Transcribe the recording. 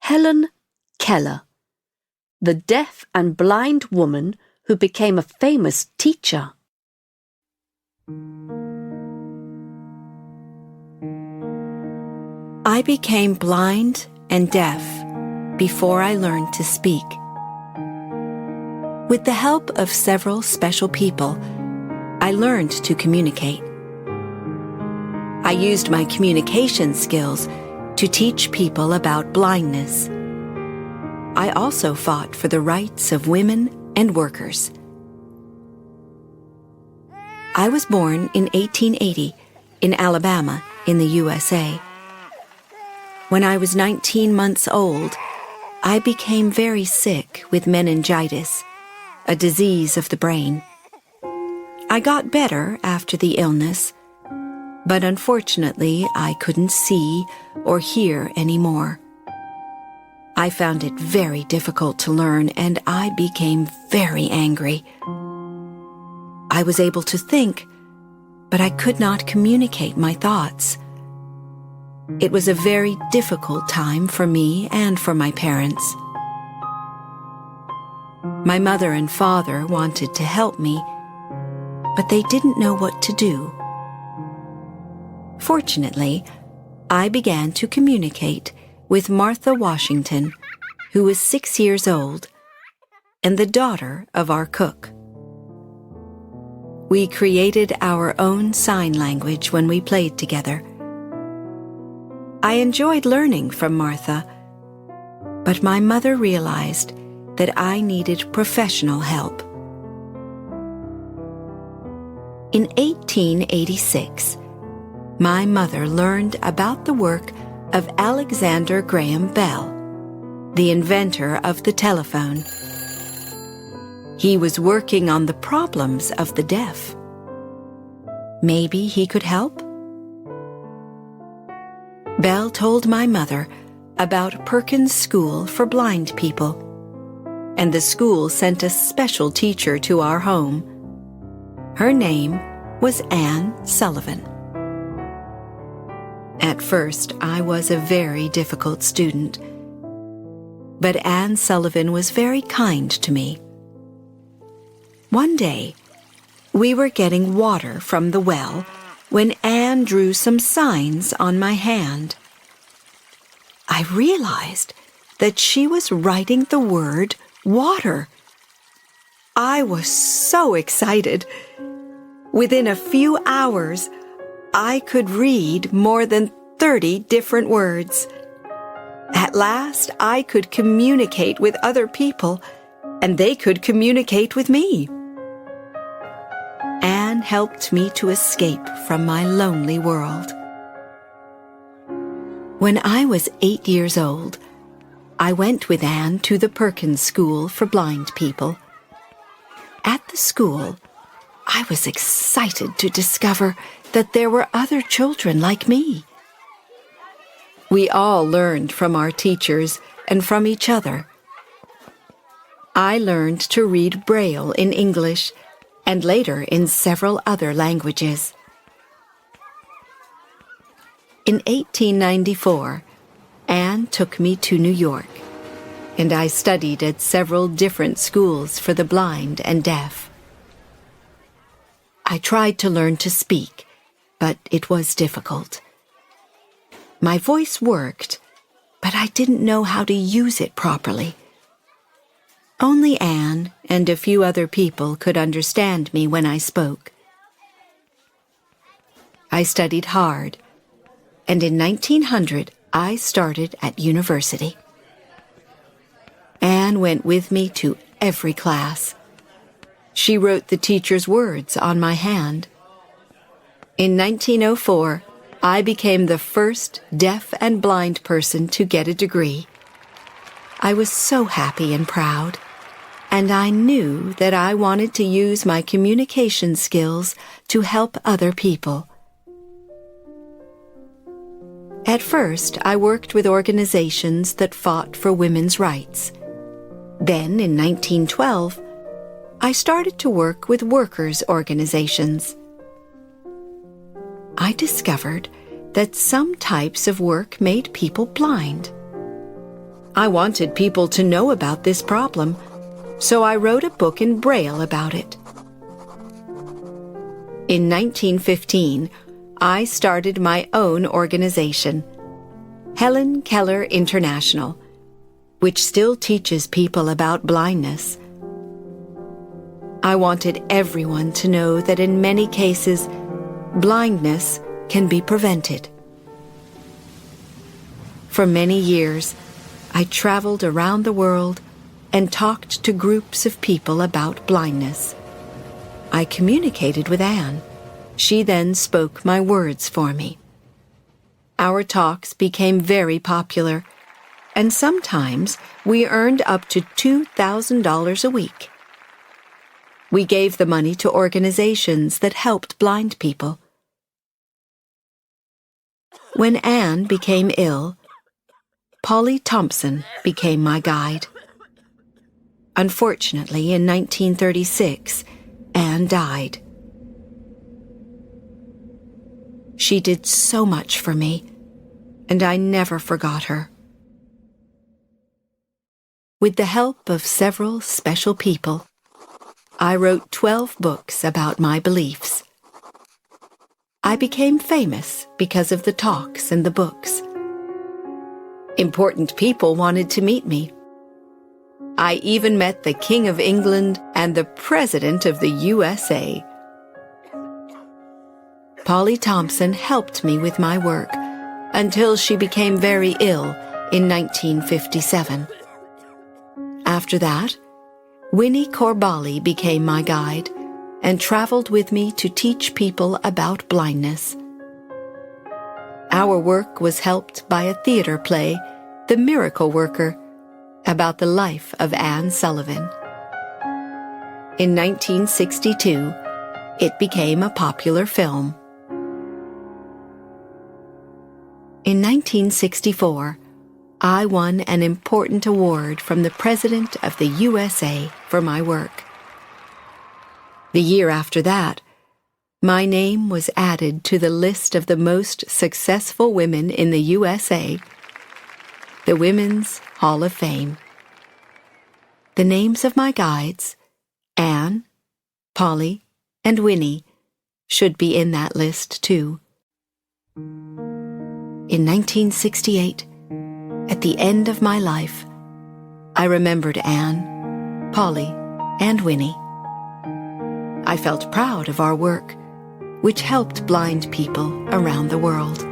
Helen Keller, the deaf and blind woman who became a famous teacher. I became blind and deaf before I learned to speak. With the help of several special people, I learned to communicate. I used my communication skills to teach people about blindness. I also fought for the rights of women and workers. I was born in 1880 in Alabama in the USA. When I was 19 months old, I became very sick with meningitis, a disease of the brain. I got better after the illness, but unfortunately I couldn't see or hear anymore. I found it very difficult to learn, and I became very angry. I was able to think, but I could not communicate my thoughts. It was a very difficult time for me and for my parents. My mother and father wanted to help me, but they didn't know what to do. Fortunately, I began to communicate with Martha Washington, who was 6 years old, and the daughter of our cook. We created our own sign language when we played together. I enjoyed learning from Martha, but my mother realized that I needed professional help. In 1886, my mother learned about the work of Alexander Graham Bell, the inventor of the telephone. He was working on the problems of the deaf. Maybe he could help? Bell told my mother about Perkins School for Blind People, and the school sent a special teacher to our home. Her name was Anne Sullivan. At first, I was a very difficult student, but Anne Sullivan was very kind to me. One day, we were getting water from the well when Anne drew some signs on my hand. I realized that she was writing the word water. I was so excited. Within a few hours, I could read more than 30 different words. At last, I could communicate with other people, and they could communicate with me. Anne helped me to escape from my lonely world. When I was 8 years old, I went with Anne to the Perkins School for Blind People. At the school, I was excited to discover that there were other children like me. We all learned from our teachers and from each other. I learned to read Braille in English and later in several other languages. In 1894, Anne took me to New York, and I studied at several different schools for the blind and deaf. I tried to learn to speak, but it was difficult. My voice worked, but I didn't know how to use it properly. Only Anne and a few other people could understand me when I spoke. I studied hard, and in 1900 I started at university. Anne went with me to every class. She wrote the teacher's words on my hand. In 1904, I became the first deaf and blind person to get a degree. I was so happy and proud, and I knew that I wanted to use my communication skills to help other people. At first, I worked with organizations that fought for women's rights. Then, in 1912, I started to work with workers' organizations. I discovered that some types of work made people blind. I wanted people to know about this problem, so I wrote a book in Braille about it. In 1915, I started my own organization, Helen Keller International, which still teaches people about blindness. I wanted everyone to know that in many cases, blindness can be prevented. For many years, I traveled around the world and talked to groups of people about blindness. I communicated with Anne. She then spoke my words for me. Our talks became very popular, and sometimes we earned up to $2,000 a week. We gave the money to organizations that helped blind people. When Anne became ill, Polly Thompson became my guide. Unfortunately, in 1936, Anne died. She did so much for me, and I never forgot her. With the help of several special people, I wrote 12 books about my beliefs. I became famous because of the talks and the books. Important people wanted to meet me. I even met the King of England and the President of the USA. Polly Thompson helped me with my work until she became very ill in 1957. After that, Winnie Corbally became my guide and traveled with me to teach people about blindness. Our work was helped by a theater play, The Miracle Worker, about the life of Anne Sullivan. In 1962, it became a popular film. In 1964, I won an important award from the President of the USA for my work. The year after that, my name was added to the list of the most successful women in the USA, the Women's Hall of Fame. The names of my guides, Anne, Polly, and Winnie, should be in that list too. In 1968, at the end of my life, I remembered Anne, Polly, and Winnie. I felt proud of our work, which helped blind people around the world.